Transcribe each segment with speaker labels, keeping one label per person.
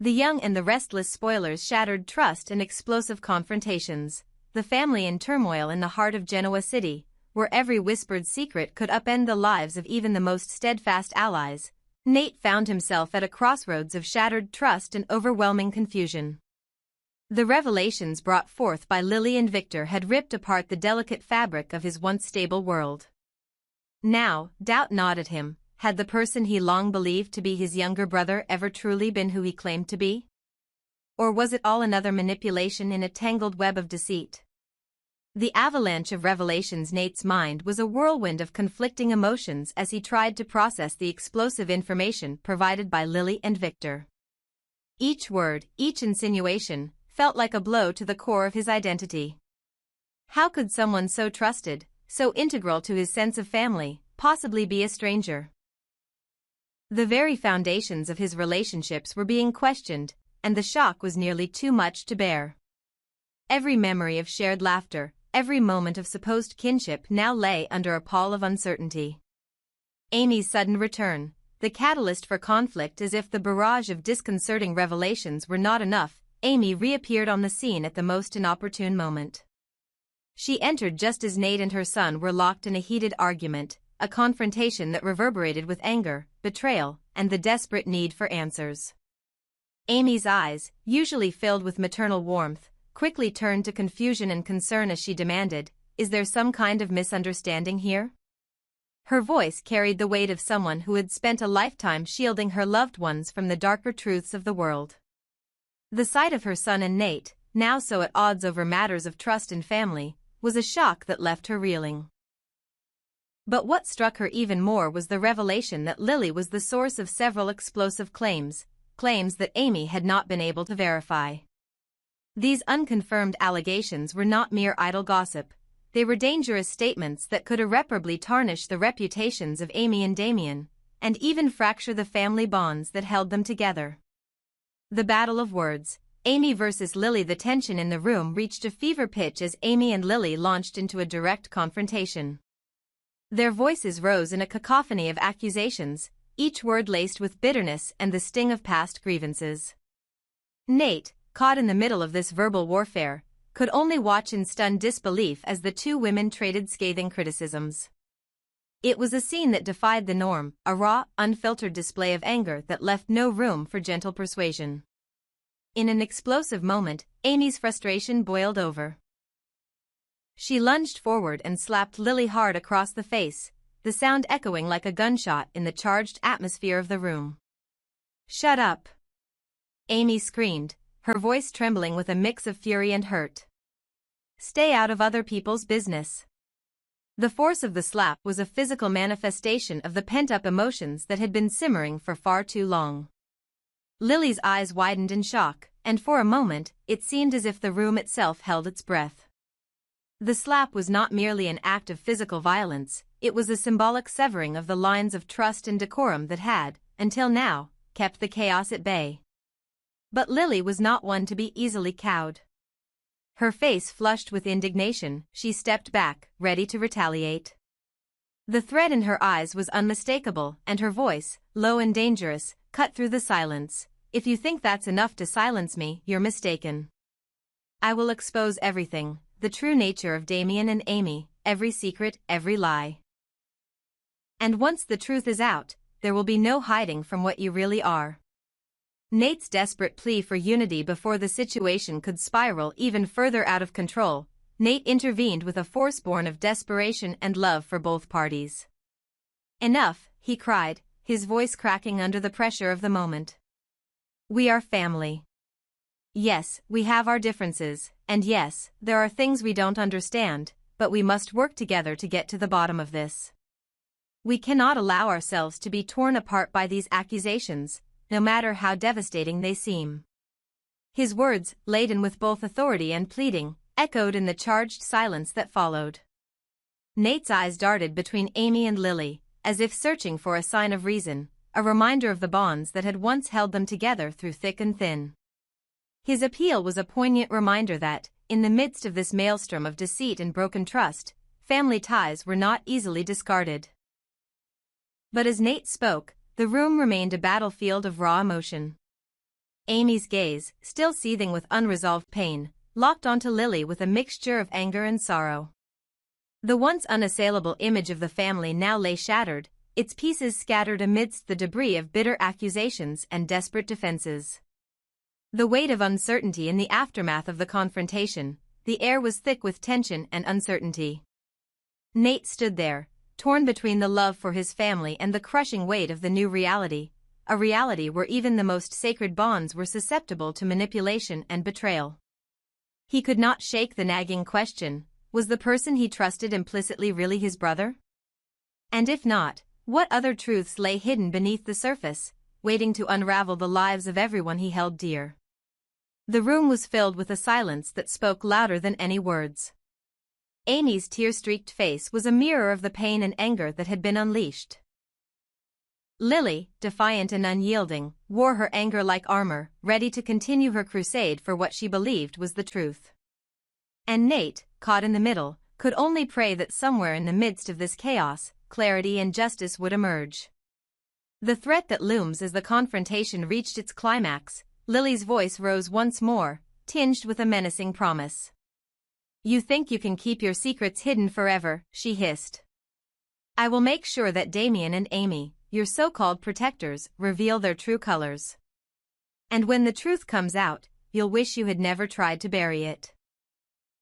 Speaker 1: The young and the restless spoilers shattered trust and explosive confrontations. The family in turmoil in the heart of Genoa City, where every whispered secret could upend the lives of even the most steadfast allies. Nate found himself at a crossroads of shattered trust and overwhelming confusion. The revelations brought forth by Lily and Victor had ripped apart the delicate fabric of his once stable world. Now, doubt gnawed at him. Had the person he long believed to be his younger brother ever truly been who he claimed to be? Or was it all another manipulation in a tangled web of deceit? The avalanche of revelations. Nate's mind was a whirlwind of conflicting emotions as he tried to process the explosive information provided by Lily and Victor. Each word, each insinuation, felt like a blow to the core of his identity. How could someone so trusted, so integral to his sense of family, possibly be a stranger? The very foundations of his relationships were being questioned, and the shock was nearly too much to bear. Every memory of shared laughter, every moment of supposed kinship now lay under a pall of uncertainty. Amy's sudden return, the catalyst for conflict. As if the barrage of disconcerting revelations were not enough, Amy reappeared on the scene at the most inopportune moment. She entered just as Nate and her son were locked in a heated argument, a confrontation that reverberated with anger, betrayal, and the desperate need for answers. Amy's eyes, usually filled with maternal warmth, quickly turned to confusion and concern as she demanded, "Is there some kind of misunderstanding here?" Her voice carried the weight of someone who had spent a lifetime shielding her loved ones from the darker truths of the world. The sight of her son and Nate, now so at odds over matters of trust and family, was a shock that left her reeling. But what struck her even more was the revelation that Lily was the source of several explosive claims that Amy had not been able to verify. These unconfirmed allegations were not mere idle gossip. They were dangerous statements that could irreparably tarnish the reputations of Amy and Damien, and even fracture the family bonds that held them together. The battle of words, Amy versus Lily. The tension in the room reached a fever pitch as Amy and Lily launched into a direct confrontation. Their voices rose in a cacophony of accusations, each word laced with bitterness and the sting of past grievances. Nate, caught in the middle of this verbal warfare, could only watch in stunned disbelief as the two women traded scathing criticisms. It was a scene that defied the norm, a raw, unfiltered display of anger that left no room for gentle persuasion. In an explosive moment, Amy's frustration boiled over. She lunged forward and slapped Lily hard across the face, the sound echoing like a gunshot in the charged atmosphere of the room. "Shut up!" Amy screamed, her voice trembling with a mix of fury and hurt. "Stay out of other people's business." The force of the slap was a physical manifestation of the pent-up emotions that had been simmering for far too long. Lily's eyes widened in shock, and for a moment, it seemed as if the room itself held its breath. The slap was not merely an act of physical violence, it was a symbolic severing of the lines of trust and decorum that had, until now, kept the chaos at bay. But Lily was not one to be easily cowed. Her face flushed with indignation, she stepped back, ready to retaliate. The threat in her eyes was unmistakable, and her voice, low and dangerous, cut through the silence. "If you think that's enough to silence me, you're mistaken. I will expose everything, the true nature of Damien and Amy, every secret, every lie. And once the truth is out, there will be no hiding from what you really are." Nate's desperate plea for unity before the situation could spiral even further out of control, Nate intervened with a force born of desperation and love for both parties. "Enough," he cried, his voice cracking under the pressure of the moment. "We are family. Yes, we have our differences, and yes, there are things we don't understand, but we must work together to get to the bottom of this. We cannot allow ourselves to be torn apart by these accusations, no matter how devastating they seem." His words, laden with both authority and pleading, echoed in the charged silence that followed. Nate's eyes darted between Amy and Lily, as if searching for a sign of reason, a reminder of the bonds that had once held them together through thick and thin. His appeal was a poignant reminder that, in the midst of this maelstrom of deceit and broken trust, family ties were not easily discarded. But as Nate spoke, the room remained a battlefield of raw emotion. Amy's gaze, still seething with unresolved pain, locked onto Lily with a mixture of anger and sorrow. The once unassailable image of the family now lay shattered, its pieces scattered amidst the debris of bitter accusations and desperate defenses. The weight of uncertainty in the aftermath of the confrontation, the air was thick with tension and uncertainty. Nate stood there, torn between the love for his family and the crushing weight of the new reality, a reality where even the most sacred bonds were susceptible to manipulation and betrayal. He could not shake the nagging question, was the person he trusted implicitly really his brother? And if not, what other truths lay hidden beneath the surface, waiting to unravel the lives of everyone he held dear? The room was filled with a silence that spoke louder than any words. Amy's tear-streaked face was a mirror of the pain and anger that had been unleashed. Lily, defiant and unyielding, wore her anger like armor, ready to continue her crusade for what she believed was the truth. And Nate, caught in the middle, could only pray that somewhere in the midst of this chaos, clarity and justice would emerge. The threat that looms as the confrontation reached its climax, Lily's voice rose once more, tinged with a menacing promise. "You think you can keep your secrets hidden forever," she hissed. "I will make sure that Damien and Amy, your so-called protectors, reveal their true colors. And when the truth comes out, you'll wish you had never tried to bury it."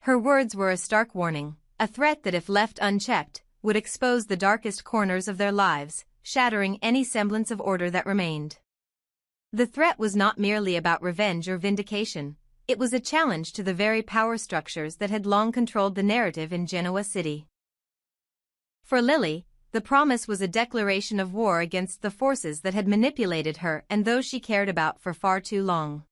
Speaker 1: Her words were a stark warning, a threat that if left unchecked, would expose the darkest corners of their lives, shattering any semblance of order that remained. The threat was not merely about revenge or vindication, it was a challenge to the very power structures that had long controlled the narrative in Genoa City. For Lily, the promise was a declaration of war against the forces that had manipulated her and those she cared about for far too long.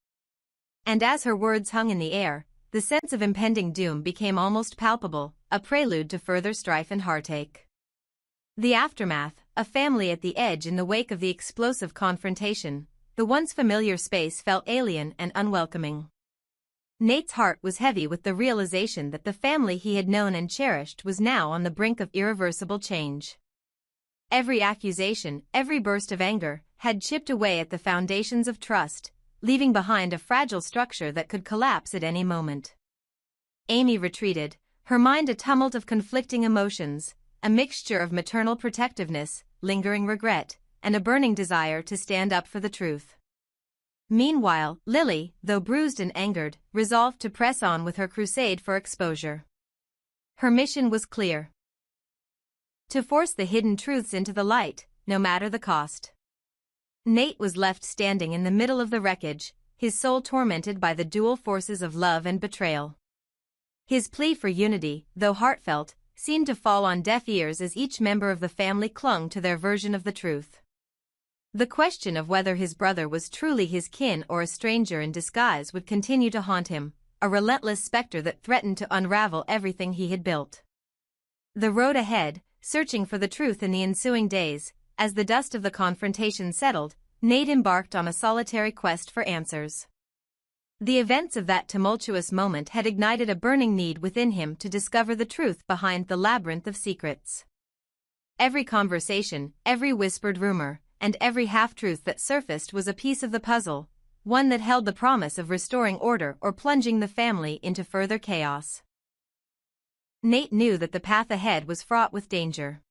Speaker 1: And as her words hung in the air, the sense of impending doom became almost palpable, a prelude to further strife and heartache. The aftermath, a family at the edge in the wake of the explosive confrontation, the once familiar space felt alien and unwelcoming. Nate's heart was heavy with the realization that the family he had known and cherished was now on the brink of irreversible change. Every accusation, every burst of anger, had chipped away at the foundations of trust, leaving behind a fragile structure that could collapse at any moment. Amy retreated, her mind a tumult of conflicting emotions, a mixture of maternal protectiveness, lingering regret, and a burning desire to stand up for the truth. Meanwhile, Lily, though bruised and angered, resolved to press on with her crusade for exposure. Her mission was clear: to force the hidden truths into the light, no matter the cost. Nate was left standing in the middle of the wreckage, his soul tormented by the dual forces of love and betrayal. His plea for unity, though heartfelt, seemed to fall on deaf ears as each member of the family clung to their version of the truth. The question of whether his brother was truly his kin or a stranger in disguise would continue to haunt him, a relentless specter that threatened to unravel everything he had built. The road ahead, searching for the truth in the ensuing days, as the dust of the confrontation settled, Nate embarked on a solitary quest for answers. The events of that tumultuous moment had ignited a burning need within him to discover the truth behind the labyrinth of secrets. Every conversation, every whispered rumor, and every half-truth that surfaced was a piece of the puzzle, one that held the promise of restoring order or plunging the family into further chaos. Nate knew that the path ahead was fraught with danger.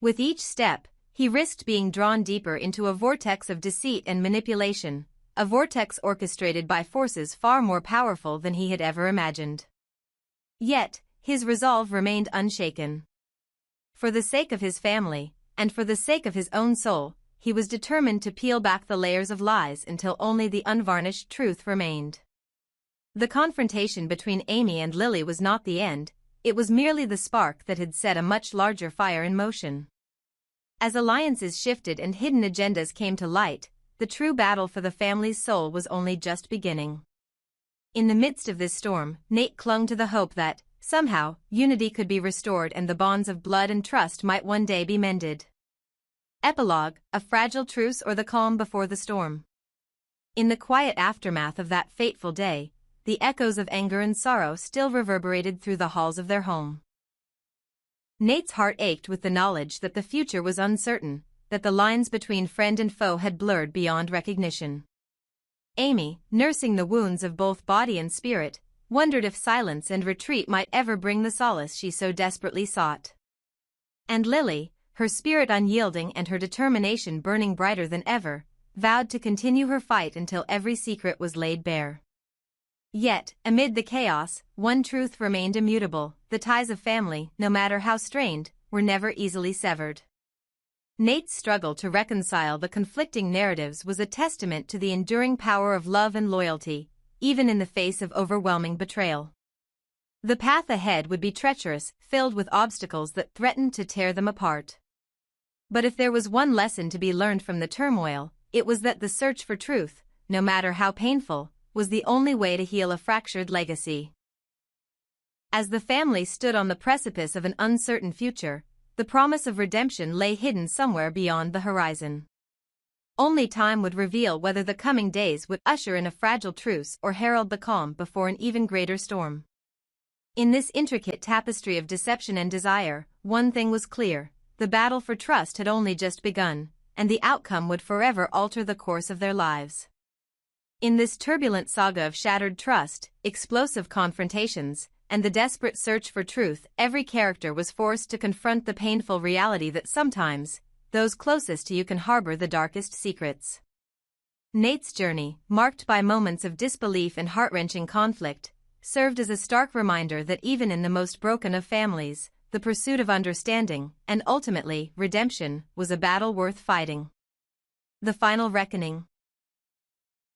Speaker 1: With each step, he risked being drawn deeper into a vortex of deceit and manipulation, a vortex orchestrated by forces far more powerful than he had ever imagined. Yet, his resolve remained unshaken. For the sake of his family, and for the sake of his own soul, he was determined to peel back the layers of lies until only the unvarnished truth remained. The confrontation between Amy and Lily was not the end, it was merely the spark that had set a much larger fire in motion. As alliances shifted and hidden agendas came to light, the true battle for the family's soul was only just beginning. In the midst of this storm, Nate clung to the hope that, somehow, unity could be restored and the bonds of blood and trust might one day be mended. Epilogue: a fragile truce or the calm before the storm. In the quiet aftermath of that fateful day, the echoes of anger and sorrow still reverberated through the halls of their home. Nate's heart ached with the knowledge that the future was uncertain, that the lines between friend and foe had blurred beyond recognition. Amy, nursing the wounds of both body and spirit, wondered if silence and retreat might ever bring the solace she so desperately sought. And Lily, her spirit unyielding and her determination burning brighter than ever, vowed to continue her fight until every secret was laid bare. Yet, amid the chaos, one truth remained immutable: the ties of family, no matter how strained, were never easily severed. Nate's struggle to reconcile the conflicting narratives was a testament to the enduring power of love and loyalty, even in the face of overwhelming betrayal. The path ahead would be treacherous, filled with obstacles that threatened to tear them apart. But if there was one lesson to be learned from the turmoil, it was that the search for truth, no matter how painful, was the only way to heal a fractured legacy. As the family stood on the precipice of an uncertain future, the promise of redemption lay hidden somewhere beyond the horizon. Only time would reveal whether the coming days would usher in a fragile truce or herald the calm before an even greater storm. In this intricate tapestry of deception and desire, one thing was clear: the battle for trust had only just begun, and the outcome would forever alter the course of their lives. In this turbulent saga of shattered trust, explosive confrontations, and the desperate search for truth, every character was forced to confront the painful reality that sometimes, those closest to you can harbor the darkest secrets. Nate's journey, marked by moments of disbelief and heart-wrenching conflict, served as a stark reminder that even in the most broken of families, the pursuit of understanding, and ultimately, redemption, was a battle worth fighting. The final reckoning.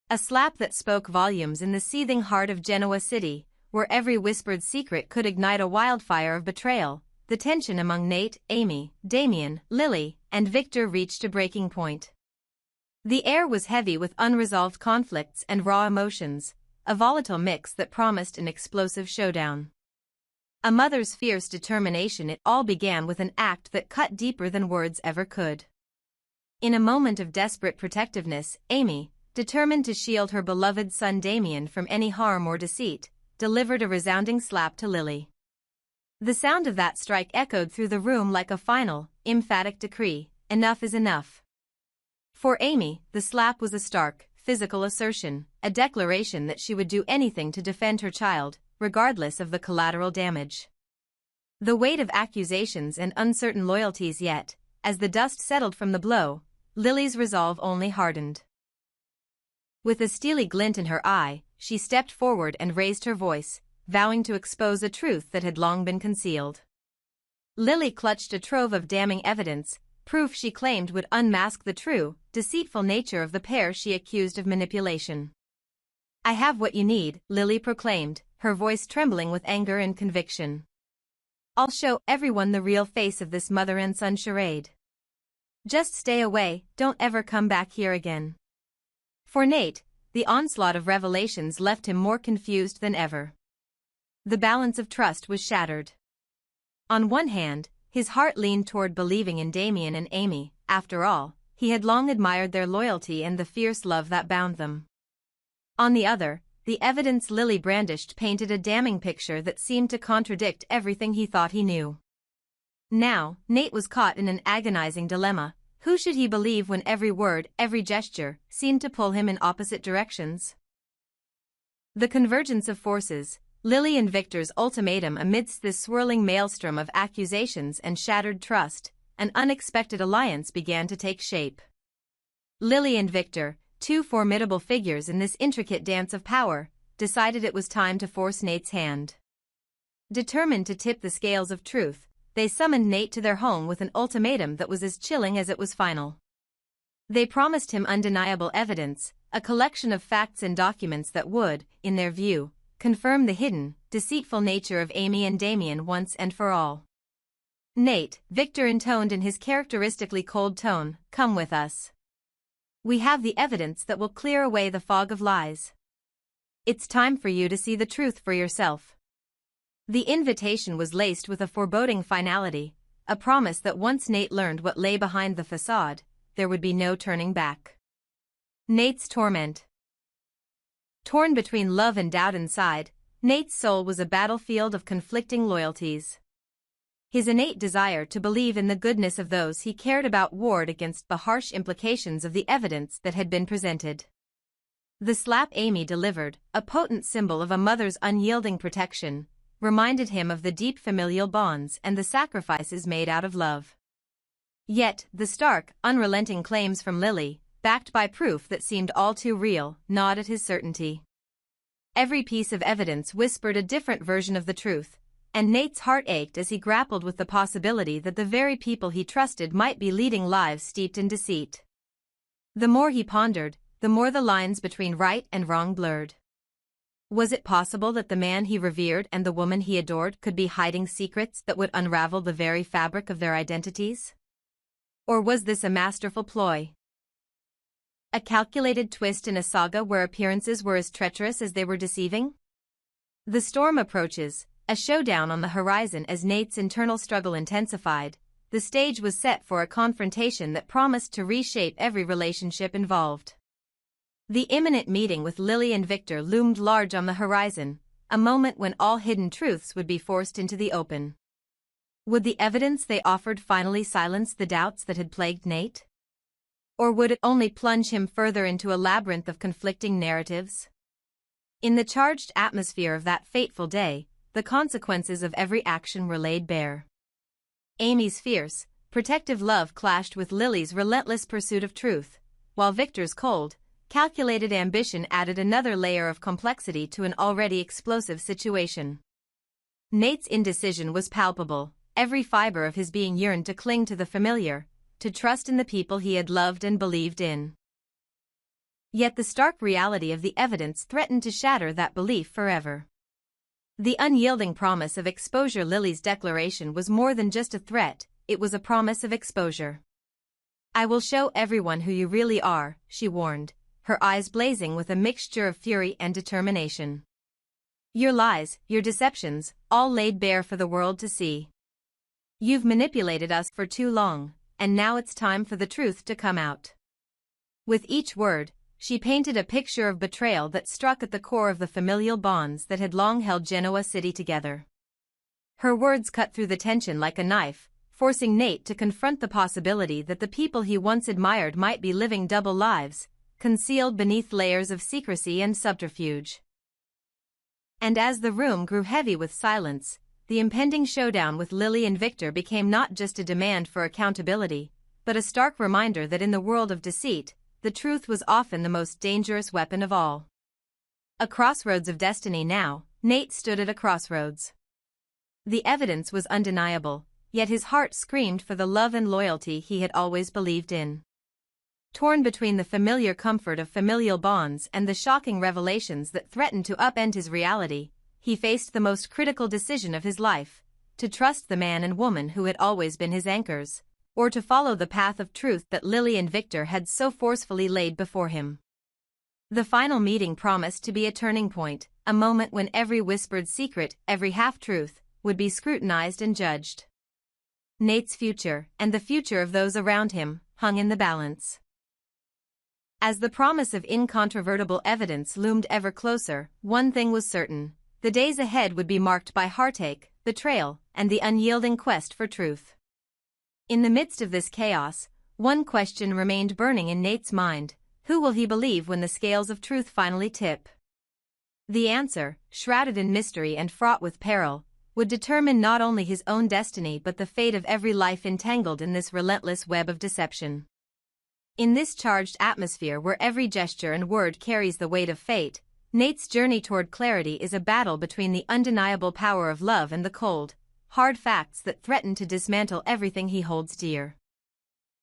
Speaker 1: A slap that spoke volumes in the seething heart of Genoa City, where every whispered secret could ignite a wildfire of betrayal. The tension among Nate, Amy, Damien, Lily, and Victor reached a breaking point. The air was heavy with unresolved conflicts and raw emotions, a volatile mix that promised an explosive showdown. A mother's fierce determination. It all began with an act that cut deeper than words ever could. In a moment of desperate protectiveness, Amy, determined to shield her beloved son Damien from any harm or deceit, delivered a resounding slap to Lily. The sound of that strike echoed through the room like a final, emphatic decree: enough is enough. For Amy, the slap was a stark, physical assertion, a declaration that she would do anything to defend her child, regardless of the collateral damage. The weight of accusations and uncertain loyalties. Yet, as the dust settled from the blow, Lily's resolve only hardened. With a steely glint in her eye, she stepped forward and raised her voice, vowing to expose a truth that had long been concealed. Lily clutched a trove of damning evidence, proof she claimed would unmask the true, deceitful nature of the pair she accused of manipulation. "I have what you need," Lily proclaimed, her voice trembling with anger and conviction. "I'll show everyone the real face of this mother and son charade. Just stay away, don't ever come back here again." For Nate, the onslaught of revelations left him more confused than ever. The balance of trust was shattered. On one hand, his heart leaned toward believing in Damien and Amy. After all, he had long admired their loyalty and the fierce love that bound them. On the other, the evidence Lily brandished painted a damning picture that seemed to contradict everything he thought he knew. Now, Nate was caught in an agonizing dilemma. Who should he believe when every word, every gesture, seemed to pull him in opposite directions? The convergence of forces, Lily and Victor's ultimatum amidst this swirling maelstrom of accusations and shattered trust, an unexpected alliance began to take shape. Lily and Victor, two formidable figures in this intricate dance of power, decided it was time to force Nate's hand. Determined to tip the scales of truth, they summoned Nate to their home with an ultimatum that was as chilling as it was final. They promised him undeniable evidence, a collection of facts and documents that would, in their view, confirm the hidden, deceitful nature of Amy and Damien once and for all. "Nate," Victor intoned in his characteristically cold tone, "come with us. We have the evidence that will clear away the fog of lies. It's time for you to see the truth for yourself." The invitation was laced with a foreboding finality, a promise that once Nate learned what lay behind the facade, there would be no turning back. Nate's torment. Torn between love and doubt inside, Nate's soul was a battlefield of conflicting loyalties. His innate desire to believe in the goodness of those he cared about warred against the harsh implications of the evidence that had been presented. The slap Amy delivered, a potent symbol of a mother's unyielding protection, reminded him of the deep familial bonds and the sacrifices made out of love. Yet, the stark, unrelenting claims from Lily, backed by proof that seemed all too real, gnawed at his certainty. Every piece of evidence whispered a different version of the truth, and Nate's heart ached as he grappled with the possibility that the very people he trusted might be leading lives steeped in deceit. The more he pondered, the more the lines between right and wrong blurred. Was it possible that the man he revered and the woman he adored could be hiding secrets that would unravel the very fabric of their identities? Or was this a masterful ploy? A calculated twist in a saga where appearances were as treacherous as they were deceiving? The storm approaches, a showdown on the horizon as Nate's internal struggle intensified. The stage was set for a confrontation that promised to reshape every relationship involved. The imminent meeting with Lily and Victor loomed large on the horizon, a moment when all hidden truths would be forced into the open. Would the evidence they offered finally silence the doubts that had plagued Nate? Or would it only plunge him further into a labyrinth of conflicting narratives? In the charged atmosphere of that fateful day, the consequences of every action were laid bare. Amy's fierce, protective love clashed with Lily's relentless pursuit of truth, while Victor's cold, calculated ambition added another layer of complexity to an already explosive situation. Nate's indecision was palpable, every fiber of his being yearned to cling to the familiar, to trust in the people he had loved and believed in. Yet the stark reality of the evidence threatened to shatter that belief forever. The unyielding promise of exposure. Lily's declaration was more than just a threat, it was a promise of exposure. "I will show everyone who you really are," she warned, her eyes blazing with a mixture of fury and determination. "Your lies, your deceptions, all laid bare for the world to see. You've manipulated us for too long, and now it's time for the truth to come out." With each word, she painted a picture of betrayal that struck at the core of the familial bonds that had long held Genoa City together. Her words cut through the tension like a knife, forcing Nate to confront the possibility that the people he once admired might be living double lives, concealed beneath layers of secrecy and subterfuge. And as the room grew heavy with silence, the impending showdown with Lily and Victor became not just a demand for accountability, but a stark reminder that in the world of deceit, the truth was often the most dangerous weapon of all. A crossroads of destiny now, Nate stood at a crossroads. The evidence was undeniable, yet his heart screamed for the love and loyalty he had always believed in. Torn between the familiar comfort of familial bonds and the shocking revelations that threatened to upend his reality, he faced the most critical decision of his life: to trust the man and woman who had always been his anchors, or to follow the path of truth that Lily and Victor had so forcefully laid before him. The final meeting promised to be a turning point, a moment when every whispered secret, every half-truth, would be scrutinized and judged. Nate's future, and the future of those around him, hung in the balance. As the promise of incontrovertible evidence loomed ever closer, one thing was certain: the days ahead would be marked by heartache, betrayal, and the unyielding quest for truth. In the midst of this chaos, one question remained burning in Nate's mind: who will he believe when the scales of truth finally tip? The answer, shrouded in mystery and fraught with peril, would determine not only his own destiny but the fate of every life entangled in this relentless web of deception. In this charged atmosphere where every gesture and word carries the weight of fate, Nate's journey toward clarity is a battle between the undeniable power of love and the cold, hard facts that threaten to dismantle everything he holds dear.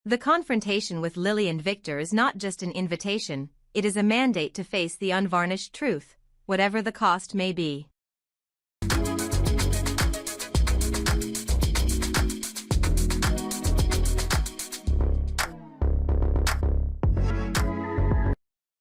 Speaker 1: The confrontation with Lily and Victor is not just an invitation, it is a mandate to face the unvarnished truth, whatever the cost may be.